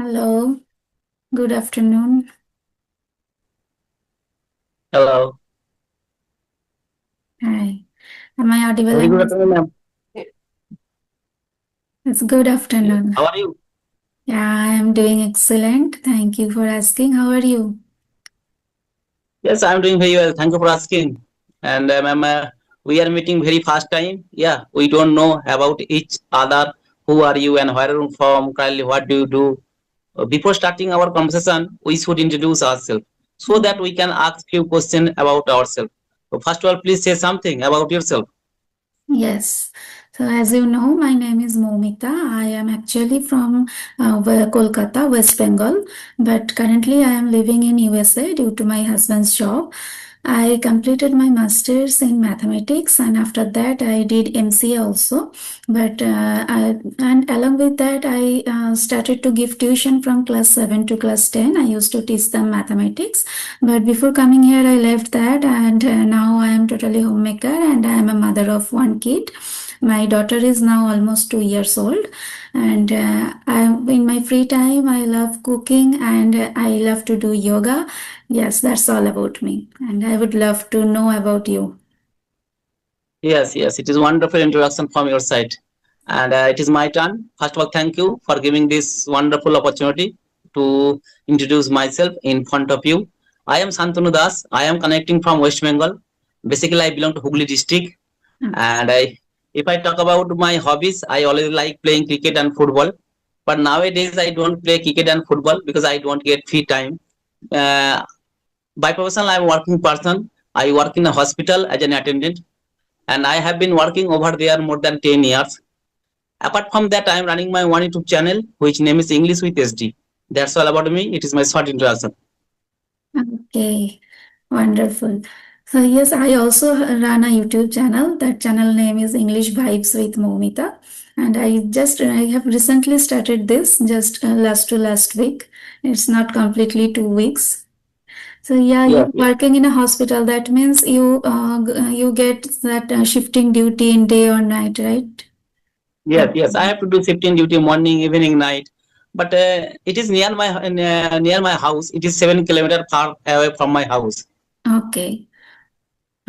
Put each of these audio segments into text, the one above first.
Hello, good afternoon. Hello. Hi, am I audible? Very good afternoon, ma'am. It's good Yes. afternoon. How are you? Yeah, I am doing excellent. Thank you for asking. How are you? Yes, I'm doing very well. Thank you for asking. And ma'am, we are meeting very fast time. Yeah, we don't know about each other. Who are you and where are you from? Currently, what do you do? Before starting our conversation, we should introduce ourselves so that we can ask few questions about ourselves. So first of all, please say something about yourself. Yes. So, as you know, my name is Momita. I am actually from Kolkata, West Bengal, but currently I am living in USA due to my husband's job. I completed my master's in mathematics, and after that, I did MCA also. And along with that, I started to give tuition from class 7 to class 10. I used to teach them mathematics. But before coming here, I left that, and now I am totally homemaker, and I am a mother of one kid. My daughter is now almost 2 years old, and in my free time, I love cooking and I love to do yoga. Yes, that's all about me, and I would love to know about you. Yes, yes, it is wonderful introduction from your side. And it is my turn. First of all, thank you for giving this wonderful opportunity to introduce myself in front of you. I am Santanu Das. I am connecting from West Bengal. Basically, I belong to Hooghly district. And if I talk about my hobbies, I always like playing cricket and football. But nowadays, I don't play cricket and football because I don't get free time. Uh, by profession, I'm a working person. I work in a hospital as an attendant, and I have been working over there more than 10 years. Apart from that, I am running my one YouTube channel, which name is English with SD. That's all about me. It is my short introduction. Okay, wonderful. So yes, I also run a YouTube channel. That channel name is English Vibes with Momita, and I have recently started this just last to last week. It's not completely 2 weeks. So yeah, Yes, you yes, working in a hospital. That means you get that shifting duty in day or night, right? yes, yes. I have to do 15 duty morning, evening, night. But it is near my house. It is 7 kilometers far away from my house. Okay.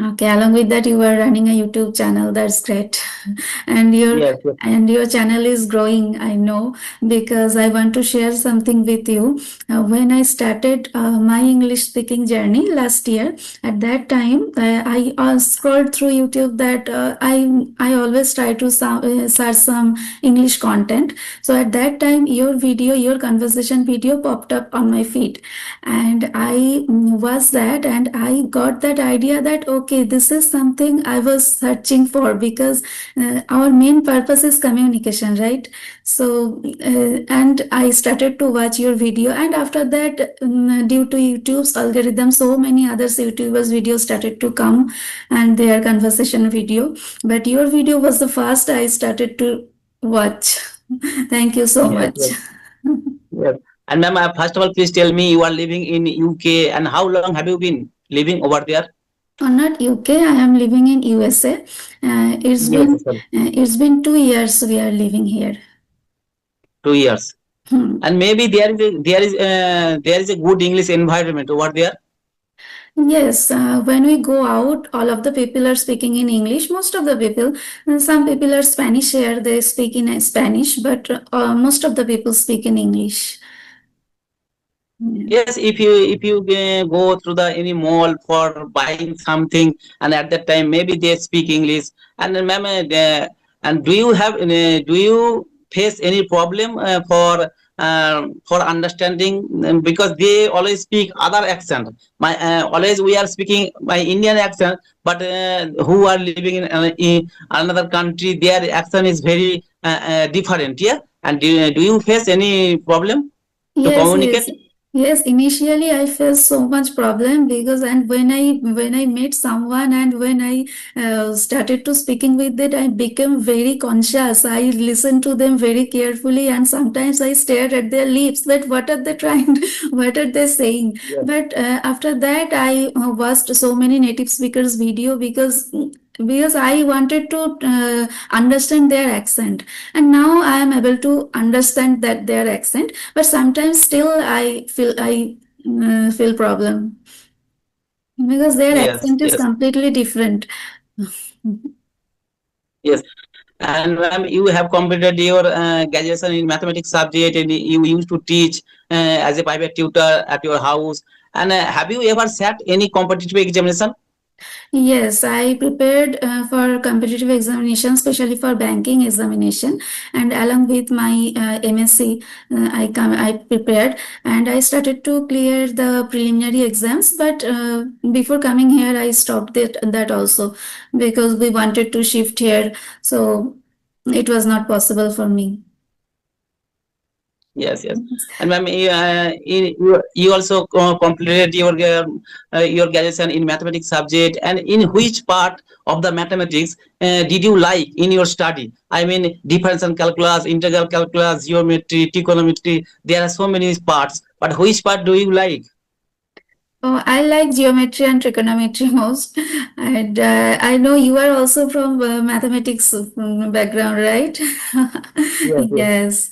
Okay, along with that, you were running a YouTube channel. That's great. And Yes, yes, your channel is growing, I know, because I want to share something with you. When I started my English speaking journey last year, at that time, I scrolled through YouTube that I always try to search some English content. So at that time, your conversation video popped up on my feed, and I was that, and I got that idea that okay, this is something I was searching for, because our main purpose is communication, right? So and I started to watch your video, and after that, due to YouTube's algorithm, so many others YouTubers videos started to come, and their conversation video, but your video was the first I started to watch. Thank you so yes, much. yes, yes. And ma'am, first of all, please tell me you are living in UK and how long have you been living over there? Not UK. I am living in USA. Yes, sir. It's been 2 years we are living here. 2 years. Hmm. And maybe there is a good English environment over there. Yes, when we go out, all of the people are speaking in English. Most of the people, some people are Spanish here. They speak in Spanish, but most of the people speak in English. Yeah. Yes, if you go through the any mall for buying something, and at that time maybe they speak English. And ma'am, and do you face any problem for understanding, because they always speak other accent. My always we are speaking my Indian accent, but who are living in another country, their accent is very different. Yeah, and do you face any problem to Yes, communicate? yes. Yes, initially I felt so much problem, because and when I met someone, and when I started to speaking with it, I became very conscious. I listened to them very carefully, and sometimes I stared at their lips that what are they trying, what are they saying. But after that, I watched so many native speakers video, because because I wanted to understand their accent, and now I am able to understand that their accent. But sometimes still I feel problem because their Yes, accent is yes, completely different. yes. And ma'am, you have completed your graduation in mathematics subject, and you used to teach as a private tutor at your house. And have you ever sat any competitive examination? Yes, I prepared for competitive examination, especially for banking examination, and along with my MSc, I prepared and I started to clear the preliminary exams. But before coming here, I stopped that also because we wanted to shift here, so it was not possible for me. Yes, yes. And ma'am, you also completed your graduation in mathematics subject. And in which part of the mathematics did you like in your study? I mean, differential calculus, integral calculus, geometry, trigonometry. There are so many parts, but which part do you like? Oh, I like geometry and trigonometry most, and I know you are also from mathematics background, right? Yes, yes. Yes.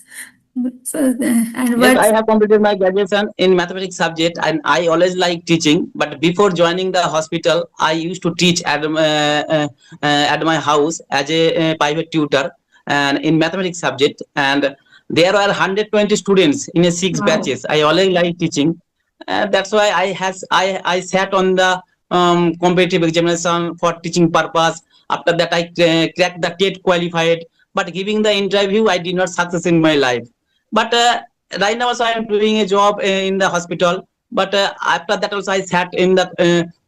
So, and Yes, what? I have completed my graduation in mathematics subject, and I always like teaching. But before joining the hospital, I used to teach at my house as a private tutor and in mathematics subject. And there were 120 students in a six Wow. batches. I always like teaching. That's why I sat on the competitive examination for teaching purpose. After that, I cracked the TET qualified. But giving the interview, I did not success in my life. But right now also I am doing a job in the hospital. But after that also I sat in the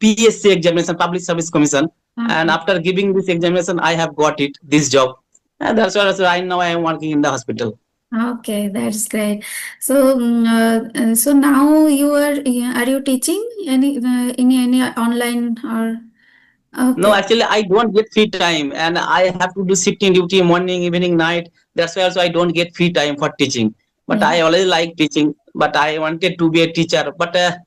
PSC examination, Public Service Commission, and Okay. after giving this examination I have got it, this job. And that's why also right now I am working in the hospital. Okay, that's great. So, so now are you teaching in any online or? No, Okay. actually I don't get free time, and I have to do shifting duty morning, evening, night. That's why also I don't get free time for teaching. But Yeah. I always like teaching, but I wanted to be a teacher. But that's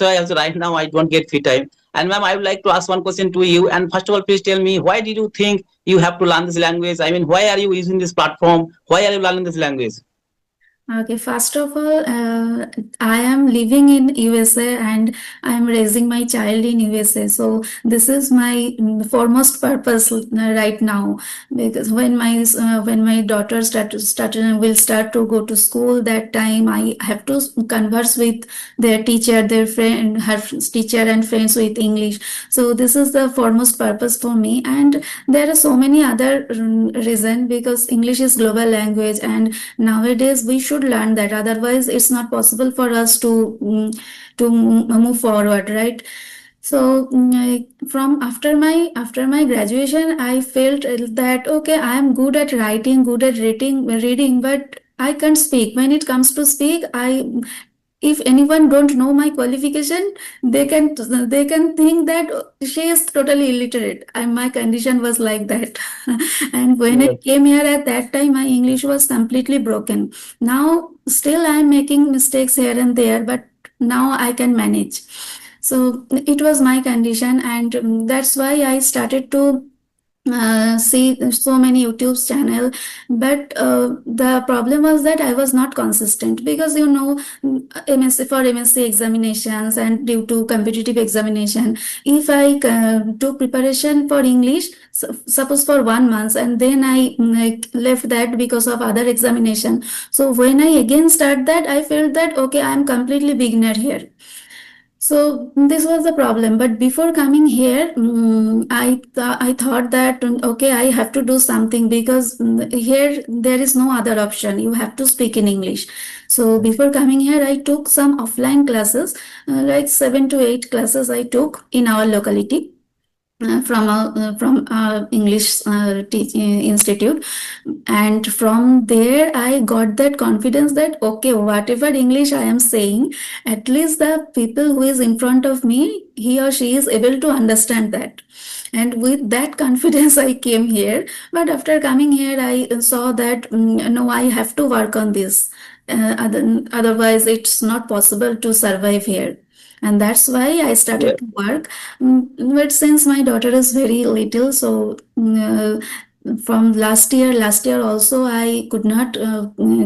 why also right now I don't get free time. And ma'am, I would like to ask one question to you. And first of all, please tell me, why did you think you have to learn this language? I mean, why are you using this platform? Why are you learning this language? Okay, first of all, I am living in USA and I am raising my child in USA. So this is my foremost purpose right now, because when my daughter will start to go to school, that time I have to converse with their teacher, their friend, her teacher and friends with English. So this is the foremost purpose for me, and there are so many other reason, because English is global language and nowadays we should learn that, otherwise it's not possible for us to move forward, right? So from after my graduation, I felt that okay, I am good at writing, good at reading, but I can't speak. When it comes to speak, I if anyone don't know my qualification, they can think that she is totally illiterate, and my condition was like that. And when I Yes. came here at that time, my English was completely broken. Now still I am making mistakes here and there, but now I can manage. So it was my condition, and that's why I started to see so many YouTube channel. But the problem was that I was not consistent, because MSc, for MSc examinations and due to competitive examination, if I took preparation for English, suppose for 1 month, and then I left that because of other examination, so when I again start that, I felt that okay, I am completely beginner here. So this was the problem. But before coming here, I thought that okay, I have to do something, because here there is no other option. You have to speak in English. So before coming here, I took some offline classes, like 7 to 8 classes I took in our locality. From English institute, and from there I got that confidence that okay, whatever English I am saying, at least the people who is in front of me, he or she is able to understand that. And with that confidence I came here. But after coming here, I saw that no, I have to work on this. Otherwise it's not possible to survive here. and that's why I Yeah. started to work. But since my daughter is very little, so from last year also I could not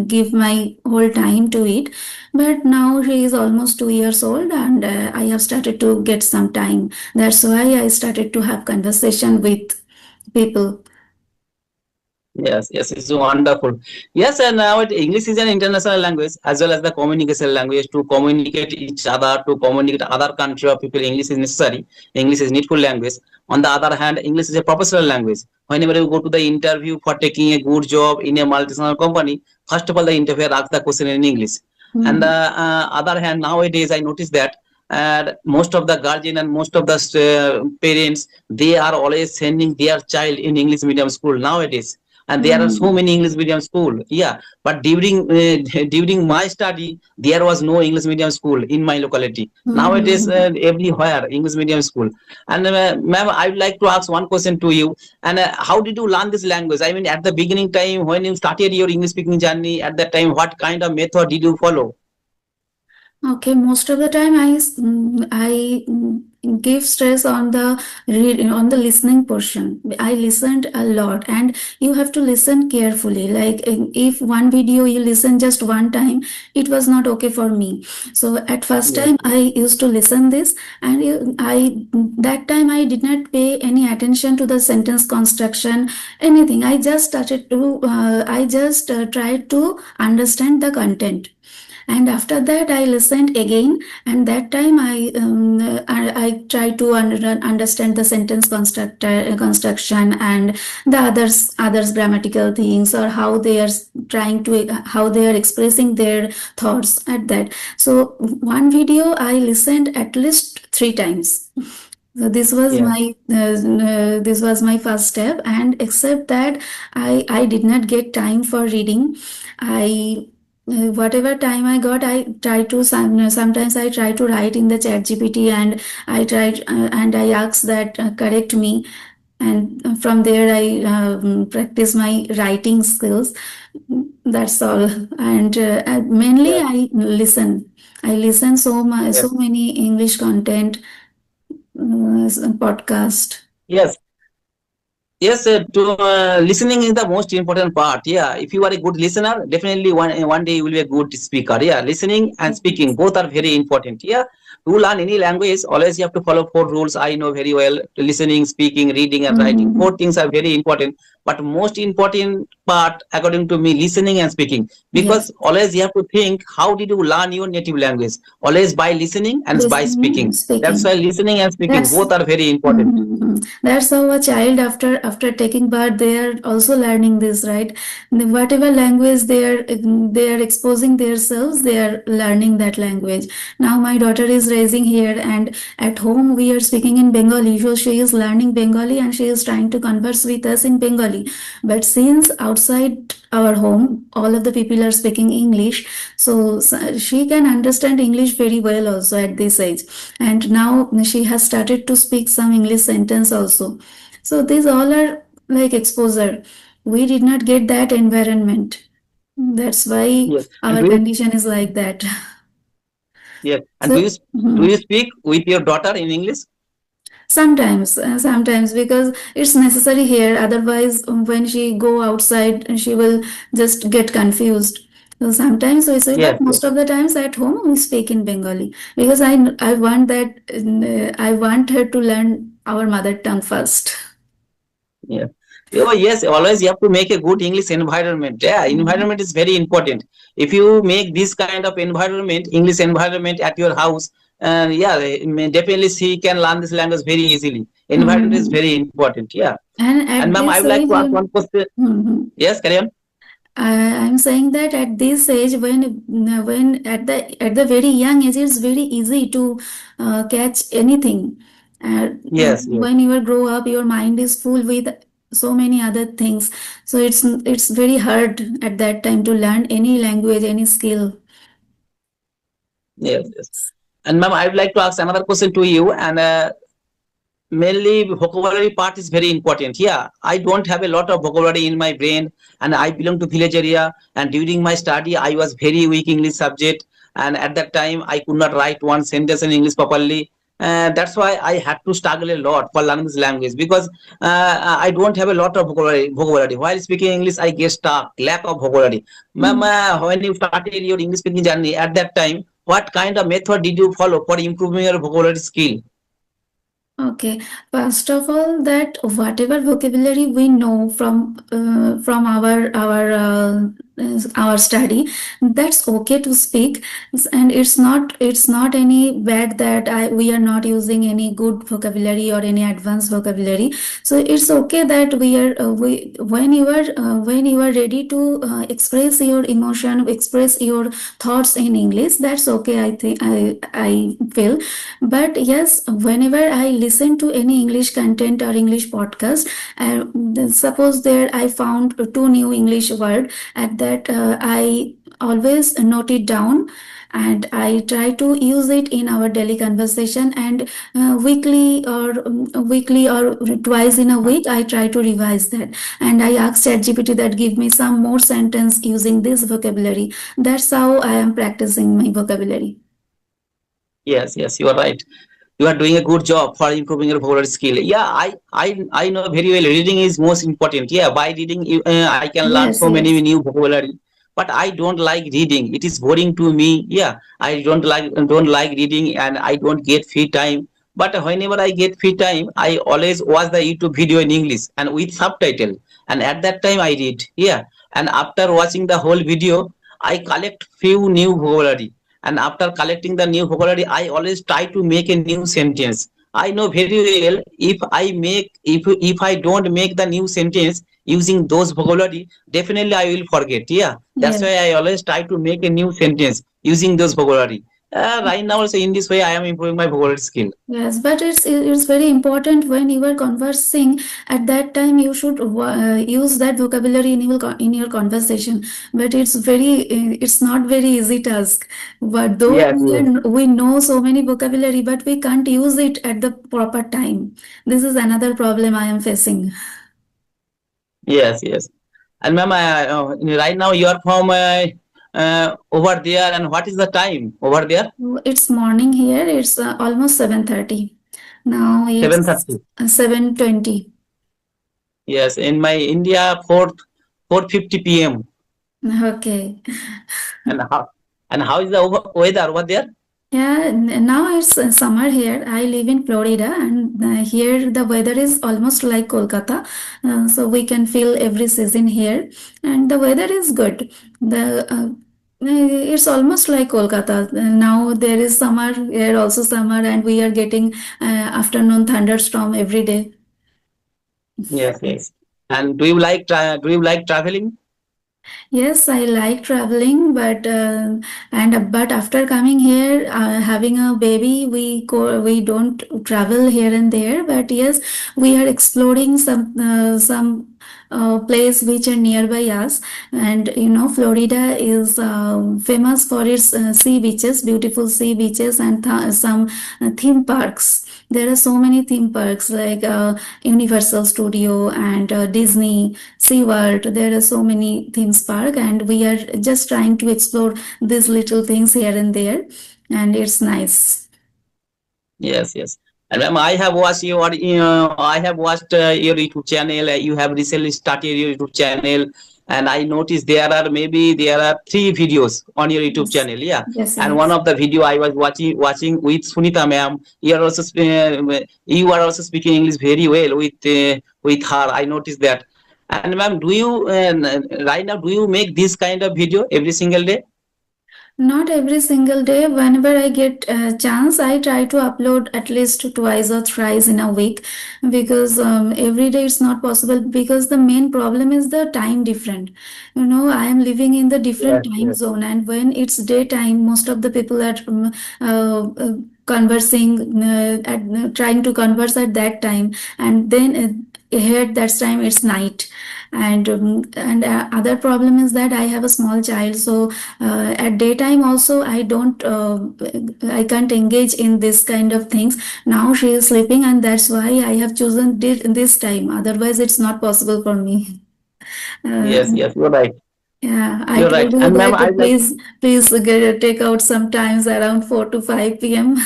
give my whole time to it. But now she is almost 2 years old, and I have started to get some time. That's why I started to have conversation with people. Yes, yes, it's wonderful. Yes, and now English is an international language as well as the communication language to communicate each other, to communicate other country of people. English is necessary. English is needful language. On the other hand, English is a professional language. Whenever you go to the interview for taking a good job in a multinational company, first of all, the interviewer asks the question in English. And the Mhm. other hand, nowadays I notice that most of the guardian and most of the parents, they are always sending their child in English medium school nowadays, and there are so Mhm. many English medium school. Yeah, but during during my study there was no English medium school in my locality. Nowadays Mhm. everywhere English medium school. And ma'am, I would like to ask one question to you. And how did you learn this language? I mean, at the beginning time when you started your English speaking journey, at that time what kind of method did you follow? Okay, most of the time I give stress on the on the listening portion. I listened a lot, and you have to listen carefully. Like if one video you listen just one time, it was not okay for me. So at first Yes, time I used to listen this, and I that time I did not pay any attention to the sentence construction, anything. I just tried to understand the content, and after that I listened again, and that time I try to understand the sentence construction and the others grammatical things, or how they are trying to how they are expressing their thoughts at that. So one video I listened at least 3 times. So yes, this was my first step, and except that I did not get time for reading. I Whatever time I got, I try to sometimes I try to write in the chat GPT, and I ask that correct me, and from there I practice my writing skills. That's all. And mainly yes, I listen so yes, many English content, podcast. yes. Yes, to listening is the most important part. Yeah, if you are a good listener, definitely one day you will be a good speaker. Yeah, listening and speaking Yes. both are very important. Yeah, to learn any language, always you have to follow four rules. I know very well. Listening, speaking, reading, and writing. Mhm. Four things are very important. But most important part, according to me, listening and speaking. Yes. Because always you have to think, how did you learn your native language? Always by listening and by Listening speaking. and That's why speaking. listening and speaking That's both are very important. That's how a child after taking birth, they are also learning this, right? Whatever language they are exposing themselves, they are learning that language. Now my daughter is raising here, and at home we are speaking in Bengali, so she is learning Bengali and she is trying to converse with us in Bengali. But since outside our home, all of the people are speaking English, so she can understand English very well also at this age, and now she has started to speak some English sentence also. So these all are like exposure. We did not get that environment. That's why Yes. And our condition is like that. yes. And So do you mhm. speak with your daughter in English? Sometimes because it's necessary here. Otherwise, when she go outside, she will just get confused. So sometimes we say, Yes, but yes, most of the times at home we speak in Bengali, because I want that I want her to learn our mother tongue first. yes. Oh, yes, always you have to make a good English environment. Yeah, Mhm. environment is very important. If you make this kind of environment, English environment at your house, yeah, definitely she can learn this language very easily. Environment is Mhm. very important. Yeah. And And at ma'am, I this would like age, to ask one question. Mhm. Yes, carry on. I'm saying that at this age, when at the very young age, it's very easy to catch anything. Yes, yes. When you grow up, your mind is full with so many other things. So it's very hard at that time to learn any language, any skill. Yes, yes. And ma'am, I would like to ask another question to you. And mainly vocabulary part is very important. Yeah, I don't have a lot of vocabulary in my brain, and I belong to village area, and during my study I was very weak English subject. and at that time I could not write one sentence in English properly. That's why I had to struggle a lot for learning this language, because I don't have a lot of vocabulary. While speaking English, I get stuck, lack of vocabulary. Ma'am, Mm. when you started your English speaking journey at that time, what kind of method did you follow for improving your vocabulary skill? Okay, first of all, that whatever vocabulary we know from our study, that's okay to speak, and it's not any bad that we are not using any good vocabulary or any advanced vocabulary. So it's okay that we when you are ready to express your emotion, express your thoughts in English. That's okay. I think I feel. But yes, whenever I listen to any English content or English podcast, suppose there I found two new English word, at that I always note it down, and I try to use it in our daily conversation, and weekly or twice in a week I try to revise that, and I ask ChatGPT that give me some more sentence using this vocabulary. That's how I am practicing my vocabulary. Yes, yes, you are right. You are doing a good job for improving your vocabulary skill. Yeah, I know very well. Reading is most important. Yeah, by reading, I can learn Yes, so many yes. new vocabulary. But I don't like reading. It is boring to me. Yeah, I don't like reading, and I don't get free time. But whenever I get free time, I always watch the YouTube video in English and with subtitle. And at that time, I read. Yeah, and after watching the whole video, I collect few new vocabulary, and after collecting the new vocabulary, I always try to make a new sentence. I know very well, if I don't make the new sentence using those vocabulary, definitely I will forget. Yeah, that's Yes. why I always try to make a new sentence using those vocabulary. Right now also, in this way, I am improving my vocabulary skill. Yes, but it's very important when you are conversing. At that time, you should use that vocabulary in your conversation. But it's not very easy task. But though Yes, yes, we know so many vocabulary, but we can't use it at the proper time. This is another problem I am facing. yes, yes. And ma'am, right now you are from over there, and what is the time over there? It's morning here. It's almost 7:30. Now it's 7:30. 7:20. Yes, in my India, 4:50 p.m. Okay. And how is the weather over there? Yeah, now it's summer here. I live in Florida, and here the weather is almost like Kolkata. So we can feel every season here, and the weather is good. It's almost like Kolkata. Now there is summer here, also summer, and we are getting afternoon thunderstorm every day. Yes, yes. And do you like traveling? Yes, I like traveling, but after coming here, having a baby, we don't travel here and there. But yes, we are exploring some place which are nearby us, and Florida is famous for its sea beaches, beautiful sea beaches, and some theme parks. There are so many theme parks like Universal Studio and Disney, SeaWorld. There are so many themes park, and we are just trying to explore these little things here and there, and it's nice. Yes, yes. And ma'am, I have watched your YouTube channel. You have recently started your YouTube channel, and I noticed there are three videos on your YouTube Yes, channel. Yeah, yes, and one yes. of the video I was watching with Sunita ma'am. You are also speaking English very well with her. I noticed that. And ma'am, right now do you make this kind of video every single day? Not every single day. Whenever I get a chance, I try to upload at least twice or thrice in a week, because every day it's not possible, because the main problem is the time different. I am living in the different Yes, time yes, zone, and when it's daytime, most of the people are conversing trying to converse at that time, and then here that's time it's night. And other problem is that I have a small child, so at daytime also I can't engage in this kind of things. Now she is sleeping, and that's why I have chosen this time, otherwise it's not possible for me. uh, yes, yes. You're right. Yeah, I You're right. told you And ma'am, that I like, please take out some times around 4 to 5 p.m.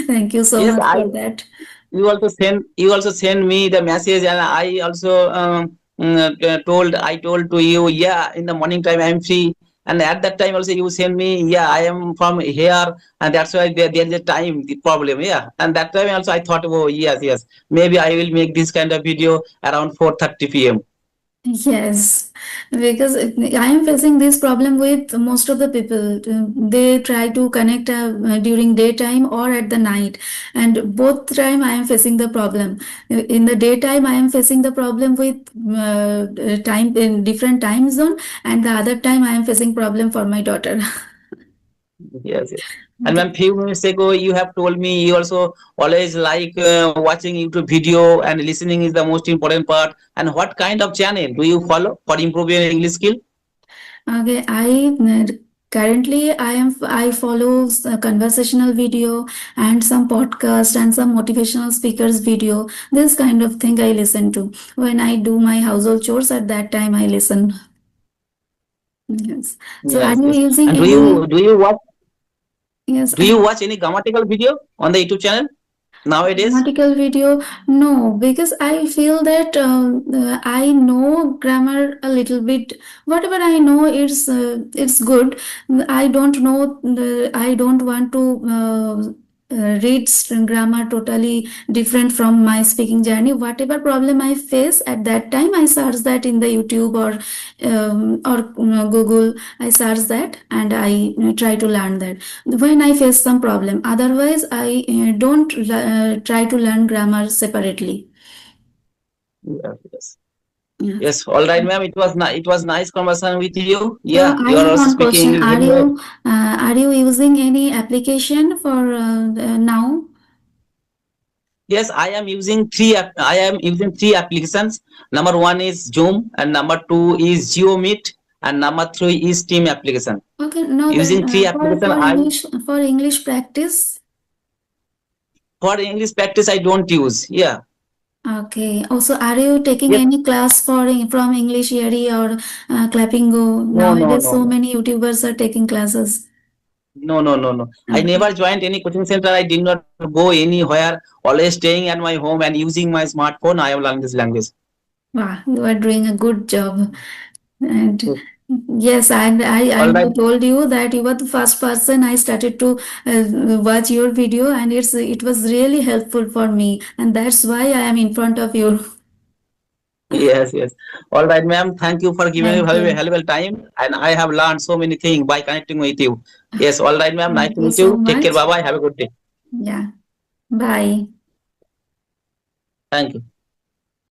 Thank you so yes, much for that. you also send me the message, and I also told to you, yeah, in the morning time I am free. And at that time also you send me, yeah, I am from here, and that's why there is a time the problem, yeah. And that time also I thought, oh yes, yes, maybe I will make this kind of video around 4:30 p.m. Yes, because I am facing this problem with most of the people. They try to connect during daytime or at the night, and both time I am facing the problem. In the daytime, I am facing the problem with time in different time zone, and the other time I am facing problem for my daughter. Yes, yes. And when few minutes ago you have told me you also always like watching YouTube video and listening is the most important part. And what kind of channel do you follow for improving your English skill? Okay, currently I follow conversational video and some podcast and some motivational speakers video. This kind of thing I listen to when I do my household chores. At that time, I listen. Yes. So, are Yes, you yes. using And any? Yes, do you watch any grammatical video on the YouTube channel nowadays? grammatical video? No, because I feel that I know grammar a little bit. Whatever I know, it's good. I don't know. I don't want to read grammar totally different from my speaking journey. Whatever problem I face at that time, I search that in the YouTube or Google. I search that and I try to learn that when I face some problem. Otherwise, I don't try to learn grammar separately. Yes, yes. Yes. Yes, all right, ma'am. It was nice conversation with you. So Yeah, I you are have also one speaking question. English very well. Are you using any application for now? Yes, I am using three applications. Number one is Zoom, and number two is GeoMeet, and number three is Team application. Okay, no, that Using three application, I for English practice. for English practice I don't use. Yeah. Okay. Also, are you taking Yes. any class from English Yeri or Clapping Go? No, no, Nowadays, no, so no. many YouTubers are taking classes. No, no, no, no. I Okay. never joined any coaching center. I did not go anywhere. Always staying at my home and using my smartphone. I have learned this language. Wow, you are doing a good job. And Yes. yes, and All right. I told you that you were the first person I started to watch your video, and it was really helpful for me, and that's why I am in front of you. Yes, yes. All right, ma'am. Thank you for giving me Thank you. valuable time. And I have learned so many things by connecting with you. Yes, all right, ma'am. Nice Thank to you meet so you. Take care. much. Bye bye. Have a good day. Yeah. Bye. Thank you.